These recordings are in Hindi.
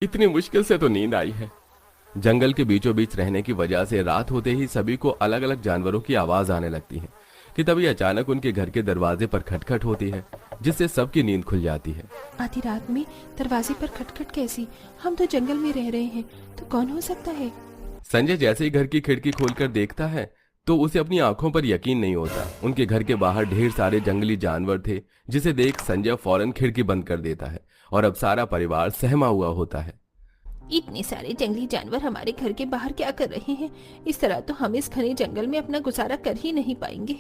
इतनी मुश्किल से तो नींद आई है। जंगल के बीचों बीच रहने की वजह से रात होते ही सभी को अलग अलग जानवरों की आवाज आने लगती है कि तभी अचानक उनके घर के दरवाजे पर खटखट होती है, जिससे सबकी नींद खुल जाती है। आधी रात में दरवाजे पर खटखट कैसी? हम तो जंगल में रह रहे हैं, तो कौन हो सकता है? संजय जैसे ही घर की खिड़की खोलकर देखता है तो उसे अपनी आंखों पर यकीन नहीं होता। उनके घर के बाहर ढेर सारे जंगली जानवर थे, जिसे देख संजय फौरन खिड़की बंद कर देता है और अब सारा परिवार सहमा हुआ होता है। इतने सारे जंगली जानवर हमारे घर के बाहर क्या कर रहे हैं? इस तरह तो हम इस घने जंगल में अपना गुजारा कर ही नहीं पाएंगे।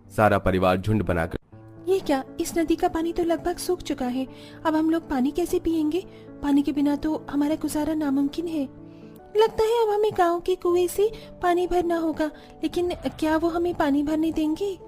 सारा परिवार झुंड बनाकर ये क्या? इस नदी का पानी तो लगभग सूख चुका है। अब हम लोग पानी कैसे पिएंगे? पानी के बिना तो हमारा गुजारा नामुमकिन है। लगता है अब हमें गांव के कुएं से पानी भरना होगा, लेकिन क्या वो हमें पानी भरने देंगे?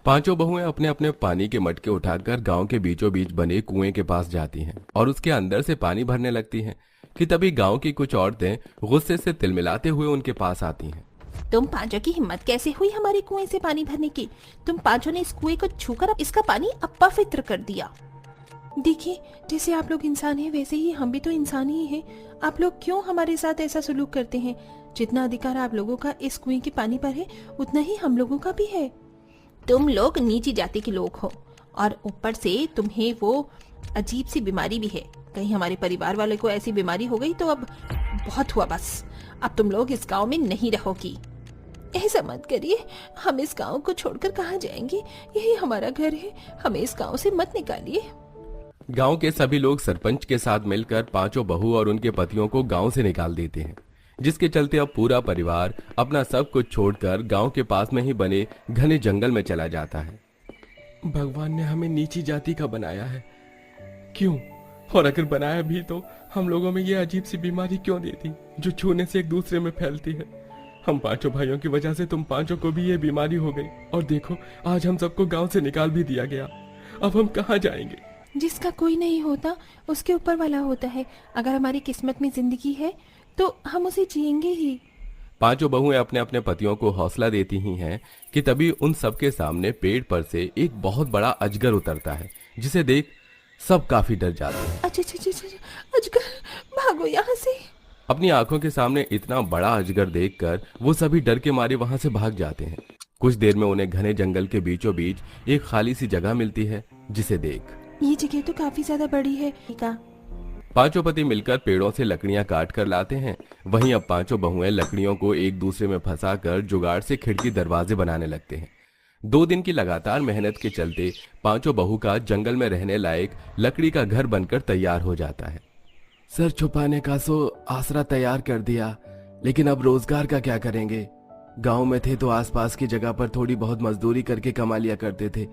पांचों बहुएं अपने अपने पानी के मटके उठाकर गांव के बीचों बीच बने कुएं के पास जाती हैं और उसके अंदर से पानी भरने लगती हैं कि तभी गांव की कुछ औरतें गुस्से से तिलमिलाते हुए उनके पास आती हैं। तुम पांचों की हिम्मत कैसे हुई हमारे कुएं से पानी भरने की? तुम पांचों ने इस कुएं को छूकर इसका पानी अपवित्र कर दिया। देखिए, जैसे आप लोग इंसान हैं वैसे ही हम भी तो इंसान ही हैं। आप लोग क्यों हमारे साथ ऐसा सलूक करते हैं? जितना अधिकार आप लोगों का इस कुएं के पानी पर है, उतना ही हम लोगों का भी है। तुम लोग नीची जाति के लोग हो और ऊपर से तुम्हें वो अजीब सी बीमारी भी है। कहीं हमारे परिवार वाले को ऐसी बीमारी हो गई तो अब बहुत हुआ बस। अब तुम लोग इस गांव में नहीं रहोगी। ऐसा मत करिए, हम इस गांव को छोड़कर कहाँ जाएंगे? यही हमारा घर है, हमें इस गांव से मत निकालिए। गांव के सभी लोग सरपंच के साथ मिलकर पांचों बहू और उनके पतियों को गांव से निकाल देते हैं, जिसके चलते अब पूरा परिवार अपना सब कुछ छोड़कर गांव के पास में ही बने घने जंगल में चला जाता है। भगवान ने हमें नीची जाति का बनाया है, क्यों? और अगर बनाया भी तो हम लोगों में ये अजीब सी बीमारी क्यों दे दी जो छूने से एक दूसरे में फैलती है? हम पांचों भाइयों की वजह से तुम पांचों को भी ये बीमारी हो गई और देखो आज हम सबको गांव से निकाल भी दिया गया। अब हम कहाँ जाएंगे? जिसका कोई नहीं होता उसके ऊपर वाला होता है। अगर हमारी किस्मत में जिंदगी है तो हम उसे जिएंगे ही। पांचों बहुएं अपने अपने पतियों को हौसला देती ही हैं कि तभी उन सबके सामने पेड़ पर से एक बहुत बड़ा अजगर उतरता है, जिसे देख सब काफी डर जाते हैं। अजगर, भागो यहाँ से। अपनी आंखों के सामने इतना बड़ा अजगर देखकर वो सभी डर के मारे वहां से भाग जाते हैं। कुछ देर में उन्हें घने जंगल के बीचों बीच एक खाली सी जगह मिलती है, जिसे देख ये जगह तो काफी ज्यादा बड़ी है। पांचों पति मिलकर पेड़ों से लकड़ियां काट कर लाते हैं। वहीं अब पांचों बहुएं लकड़ियों को एक दूसरे में फंसाकर जुगाड़ से खिड़की दरवाजे बनाने लगते हैं। 2 दिन की लगातार मेहनत के चलते पांचों बहू का जंगल में रहने लायक लकड़ी का घर बनकर तैयार हो जाता है। सर छुपाने का सो आसरा तैयार कर दिया, लेकिन अब रोजगार का क्या करेंगे? गांव में थे तो आसपास की जगह पर थोड़ी बहुत मजदूरी करके कमा लिया करते थे,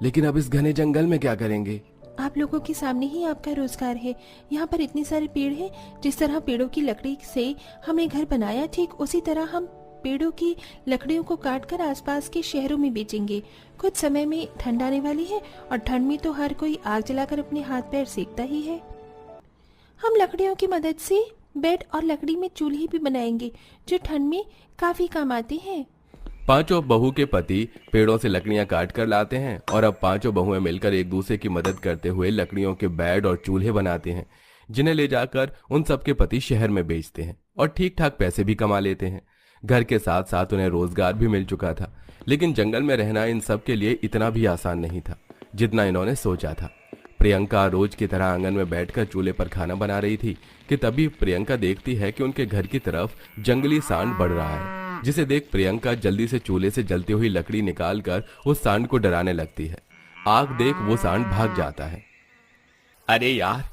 लेकिन अब इस घने जंगल में क्या करेंगे? आप लोगों के सामने ही आपका रोजगार है। यहाँ पर इतने सारे पेड़ हैं। जिस तरह पेड़ों की लकड़ी से हमने घर बनाया, ठीक उसी तरह हम पेड़ों की लकड़ियों को काटकर आसपास के शहरों में बेचेंगे। कुछ समय में ठंड आने वाली है और ठंड में तो हर कोई आग जलाकर अपने हाथ पैर सेकता ही है। हम लकड़ियों की मदद से बेड और लकड़ी में चूल्हे भी बनाएंगे, जो ठंड में काफी काम आते हैं। पांचों बहू के पति पेड़ों से लकड़ियां काट कर लाते हैं और अब पांचों बहुएं मिलकर एक दूसरे की मदद करते हुए लकड़ियों के बेड और चूल्हे बनाते हैं, जिन्हें ले जाकर उन सबके पति शहर में बेचते हैं और ठीक ठाक पैसे भी कमा लेते हैं। घर के साथ साथ उन्हें रोजगार भी मिल चुका था, लेकिन जंगल में रहना इन सब के लिए इतना भी आसान नहीं था जितना इन्होंने सोचा था। प्रियंका रोज की तरह आंगन में बैठकर चूल्हे पर खाना बना रही थी कि तभी प्रियंका देखती है कि उनके घर की तरफ जंगली सांड बढ़ रहा है, जिसे देख प्रियंका जल्दी से चूल्हे से जलती हुई लकड़ी निकालकर उस सांड को डराने लगती है। आग देख वो सांड भाग जाता है। अरे यार,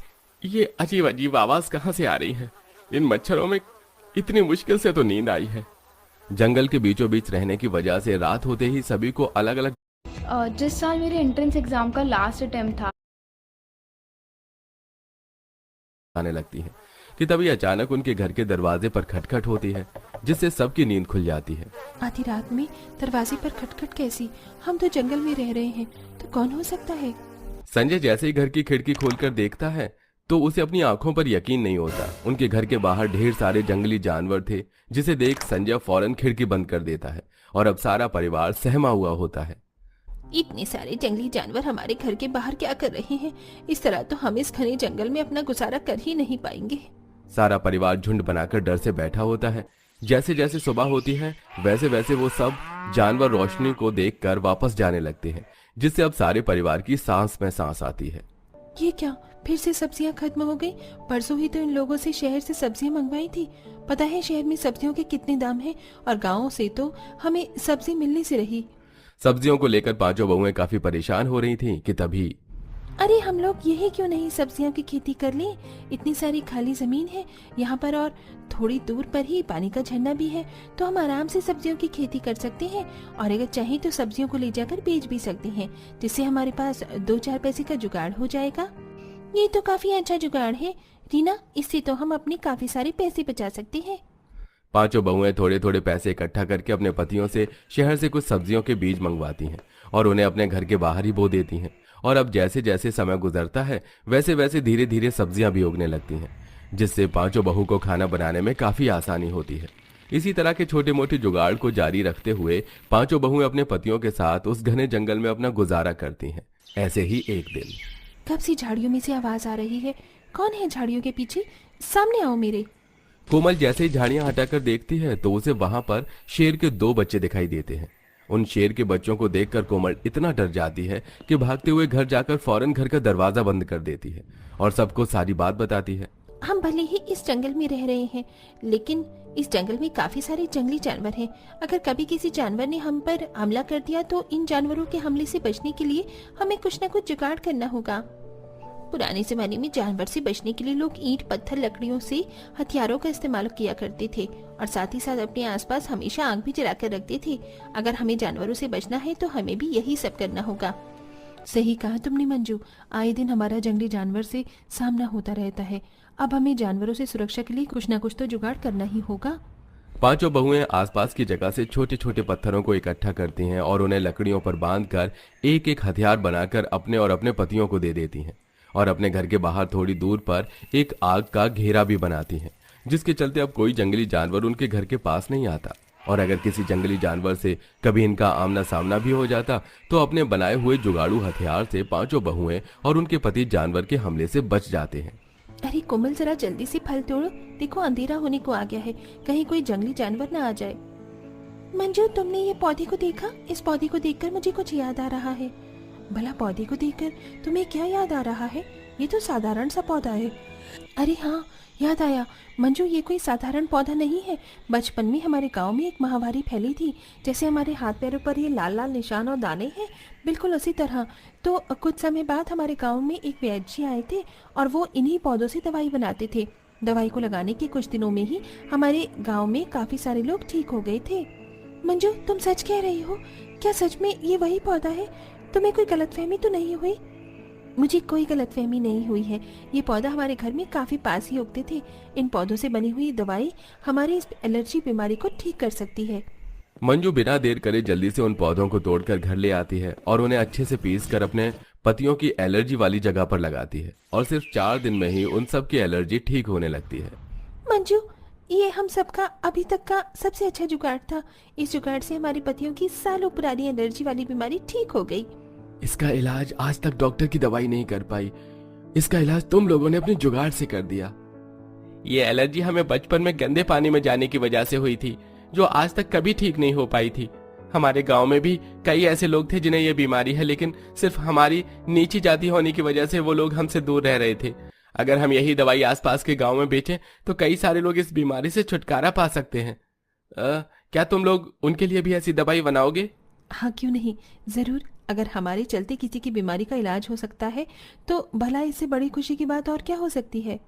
ये अजीब अजीब आवाज कहाँ से आ रही है? इन मच्छरों में इतनी मुश्किल से तो नींद आई है। जंगल के बीचों बीच रहने की वजह से रात होते ही सभी को अलग अलग जिस साल मेरे एंट्रेंस एग्जाम का लास्ट अटेम्प्ट था आने लगती है कि तभी अचानक उनके घर के दरवाजे पर खटखट होती है, जिससे सबकी नींद खुल जाती है। आधी रात में दरवाजे पर खटखट कैसी? हम तो जंगल में रह रहे हैं, तो कौन हो सकता है? संजय जैसे ही घर की खिड़की खोलकर देखता है तो उसे अपनी आंखों पर यकीन नहीं होता। उनके घर के बाहर ढेर सारे जंगली जानवर थे, जिसे देख संजय फौरन खिड़की बंद कर देता है और अब सारा परिवार सहमा हुआ होता है। इतने सारे जंगली जानवर हमारे घर के बाहर क्या कर रहे हैं? इस तरह तो हम इस घने जंगल में अपना गुजारा कर ही नहीं पाएंगे। सारा परिवार झुंड बनाकर डर से बैठा होता है। जैसे जैसे सुबह होती है वैसे वैसे वो सब जानवर रोशनी को देखकर वापस जाने लगते हैं, जिससे अब सारे परिवार की सांस में सांस आती है। ये क्या, फिर से सब्जियां खत्म हो गई? परसों ही तो इन लोगों से शहर से सब्जियां मंगवाई थी। पता है शहर में सब्जियों के कितने दाम हैं, और गाँव से तो हमें सब्जी मिलने से रही। सब्जियों को लेकर पांचों बहुएं काफी परेशान हो रही थीं कि तभी अरे हम लोग यही क्यों नहीं सब्जियों की खेती कर लें? इतनी सारी खाली जमीन है यहाँ पर, और थोड़ी दूर पर ही पानी का झरना भी है, तो हम आराम से सब्जियों की खेती कर सकते हैं। और अगर चाहे तो सब्जियों को ले जाकर बेच भी सकते हैं, जिससे हमारे पास 2-4 पैसे का जुगाड़ हो जाएगा। ये तो काफी अच्छा जुगाड़ है रीना, इससे तो हम अपने काफी सारे पैसे बचा सकते हैं। पांचों बहुएं थोड़े थोड़े पैसे इकट्ठा करके अपने पतियों से शहर से कुछ सब्जियों के बीज मंगवाती हैं और उन्हें अपने घर के बाहर ही बो देती हैं। और अब जैसे जैसे समय गुजरता है वैसे वैसे धीरे धीरे सब्जियां भी उगने लगती हैं, जिससे पांचों बहू को खाना बनाने में काफी आसानी होती है। इसी तरह के छोटे मोटे जुगाड़ को जारी रखते हुए पांचों बहुएं अपने पतियों के साथ उस घने जंगल में अपना गुजारा करती हैं। ऐसे ही एक दिन कब से झाड़ियों में से आवाज आ रही है? कौन है झाड़ियों के पीछे? सामने आओ मेरे। कोमल जैसे ही झाड़ियां हटाकर देखती है तो उसे वहां पर शेर के 2 बच्चे दिखाई देते हैं। उन शेर के बच्चों को देखकर कोमल इतना डर जाती है कि भागते हुए घर जाकर फौरन घर का दरवाजा बंद कर देती है और सबको सारी बात बताती है। हम भले ही इस जंगल में रह रहे हैं, लेकिन इस जंगल में काफी सारे जंगली जानवर हैं। अगर कभी किसी जानवर ने हम पर हमला कर दिया तो इन जानवरों के हमले से बचने के लिए हमें कुछ न कुछ जुगाड़ करना होगा। पुराने जमाने में जानवर से बचने के लिए लोग ईंट, पत्थर, लकड़ियों से हथियारों का इस्तेमाल किया करते थे, और साथ ही साथ अपने आसपास हमेशा आग भी जलाकर रखते थे। अगर हमें जानवरों से बचना है तो हमें भी यही सब करना होगा। सही कहा तुमने मंजू, आए दिन हमारा जंगली जानवर से सामना होता रहता है। अब हमें जानवरों से सुरक्षा के लिए कुछ न कुछ तो जुगाड़ करना ही होगा। पांचों बहुएं आसपास की जगह से छोटे छोटे पत्थरों को इकट्ठा करती हैं और उन्हें लकड़ियों पर बांधकर एक एक हथियार बनाकर अपने और अपने पतियों को दे देती हैं, और अपने घर के बाहर थोड़ी दूर पर एक आग का घेरा भी बनाती हैं, जिसके चलते अब कोई जंगली जानवर उनके घर के पास नहीं आता। और अगर किसी जंगली जानवर से कभी इनका आमना सामना भी हो जाता तो अपने बनाए हुए जुगाड़ू हथियार से पांचों बहुएं और उनके पति जानवर के हमले से बच जाते हैं। अरे कोमल, जरा जल्दी से फल तोड़ो, देखो अंधेरा होने को आ गया है, कहीं कोई जंगली जानवर ना आ जाए। मंजू, तुमने ये पौधे को देखा? इस पौधे को देखकर मुझे कुछ याद आ रहा है। भला पौधे को देखकर तुम्हें क्या याद आ रहा है? ये तो साधारण सा पौधा है। अरे हाँ, याद आया मंजू, ये कोई साधारण पौधा नहीं है। बचपन में हमारे गांव में एक महामारी फैली थी, जैसे हमारे हाथ पैरों पर ये लाल लाल निशान और दाने हैं, बिल्कुल उसी तरह। तो कुछ समय बाद हमारे गांव में एक वैद्य जी आए थे और वो इन्हीं पौधों से दवाई बनाते थे। दवाई को लगाने के कुछ दिनों में ही हमारे गाँव में काफी सारे लोग ठीक हो गए थे। मंजू, तुम सच कह रही हो? क्या सच में ये वही पौधा है? तुम्हें कोई गलतफहमी तो नहीं हुई? मुझे कोई गलतफहमी नहीं हुई है। ये पौधा हमारे घर में काफी पास ही उगते थे। इन पौधों से बनी हुई दवाई हमारी इस एलर्जी बीमारी को ठीक कर सकती है। मंजू बिना देर करे जल्दी से उन पौधों को तोड़कर घर ले आती है और उन्हें अच्छे से पीसकर अपने पतियों की एलर्जी वाली जगह पर लगाती है, और सिर्फ 4 दिन में ही उन सब की एलर्जी ठीक होने लगती है। मंजू, ये हम सबका अभी तक का सबसे अच्छा जुगाड़ था। इस जुगाड़ से हमारे पतियों की सालों पुरानी एलर्जी वाली बीमारी ठीक हो गई। इसका इलाज आज तक डॉक्टर की दवाई नहीं कर पाई, इसका इलाज तुम लोगों ने अपने जुगाड़ से कर दिया। ये एलर्जी हमें बचपन में गंदे पानी में जाने की वजह से हुई थी, जो आज तक कभी ठीक नहीं हो पाई थी। हमारे गांव में भी कई ऐसे लोग थे जिन्हें यह बीमारी है, लेकिन सिर्फ हमारी नीची जाति होने की वजह से वो लोग हमसे दूर रह रहे थे। अगर हम यही दवाई आसपास के गांव में बेचें तो कई सारे लोग इस बीमारी से छुटकारा पा सकते हैं। क्या तुम लोग उनके लिए भी ऐसी दवाई बनाओगे? हाँ, क्यों नहीं, जरूर। अगर हमारे चलते किसी की बीमारी का इलाज हो सकता है तो भला इससे बड़ी खुशी की बात और क्या हो सकती है।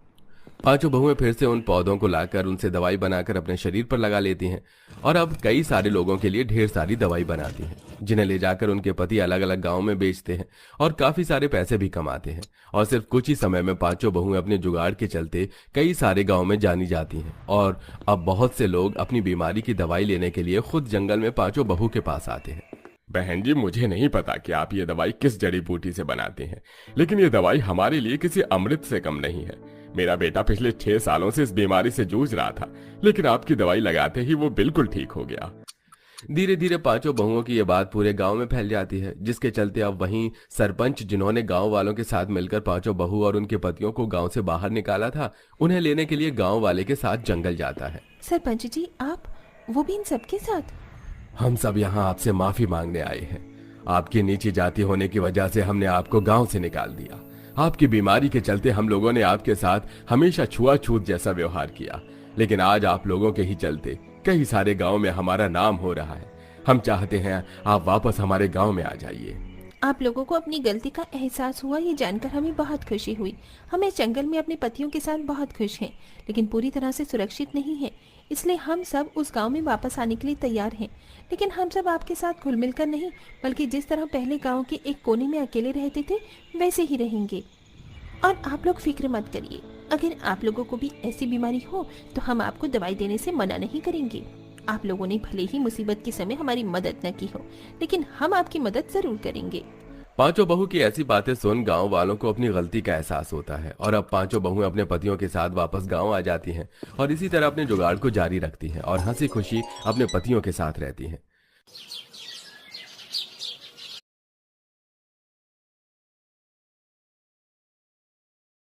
पांचों बहुएं फिर से उन पौधों को लाकर उनसे दवाई बनाकर अपने शरीर पर लगा लेती हैं, और अब कई सारे लोगों के लिए ढेर सारी दवाई बनाती हैं, जिन्हें ले जाकर उनके पति अलग अलग गांव में बेचते हैं और काफी सारे पैसे भी कमाते हैं। और सिर्फ कुछ ही समय में पांचों बहुएं अपने जुगाड़ के चलते कई सारे गाँव में जानी जाती हैं, और अब बहुत से लोग अपनी बीमारी की दवाई लेने के लिए खुद जंगल में पांचों बहू के पास आते हैं। बहन जी, मुझे नहीं पता कि आप ये दवाई किस जड़ी बूटी से बनाते हैं, लेकिन ये दवाई हमारे लिए किसी अमृत से कम नहीं है। मेरा बेटा पिछले 6 सालों से इस बीमारी से जूझ रहा था, लेकिन आपकी दवाई लगाते ही वो बिल्कुल ठीक हो गया। धीरे धीरे पांचों बहुओं की ये बात पूरे गांव में फैल जाती है, जिसके चलते अब वहीं सरपंच, जिन्होंने गांव वालों के साथ मिलकर पांचों बहू और उनके पतियों को गांव से बाहर निकाला था, उन्हें लेने के लिए गांव वाले के साथ जंगल जाता है। सरपंच जी, आप वो भी इन सबके साथ? हम सब यहाँ आपसे माफी मांगने आए हैं। आपकी नीची जाति होने की वजह से हमने आपको गांव से निकाल दिया। आपकी बीमारी के चलते हम लोगों ने आपके साथ हमेशा छुआछूत जैसा व्यवहार किया, लेकिन आज आप लोगों के ही चलते कई सारे गांव में हमारा नाम हो रहा है। हम चाहते हैं आप वापस हमारे गांव में आ जाइए। आप लोगों को अपनी गलती का एहसास हुआ, ये जानकर हमें बहुत खुशी हुई। हम इस जंगल में अपने पतियों के साथ बहुत खुश हैं, लेकिन पूरी तरह से सुरक्षित नहीं हैं। इसलिए हम सब उस गांव में वापस आने के लिए तैयार हैं। लेकिन हम सब आपके साथ घुल मिलकर नहीं, बल्कि जिस तरह पहले गांव के एक कोने में अकेले रहते थे वैसे ही रहेंगे। और आप लोग फिक्र मत करिए, अगर आप लोगों को भी ऐसी बीमारी हो तो हम आपको दवाई देने से मना नहीं करेंगे। आप लोगों ने भले ही मुसीबत के समय हमारी मदद न की हो, लेकिन हम आपकी मदद जरूर करेंगे। पांचों बहू की ऐसी बातें सुन गांव वालों को अपनी गलती का एहसास होता है और अब पांचों बहुएं अपने पतियों के साथ वापस गांव आ जाती हैं और इसी तरह अपने जुगाड़ को जारी रखती हैं और हंसी खुशी अपने पतियों के साथ रहती हैं।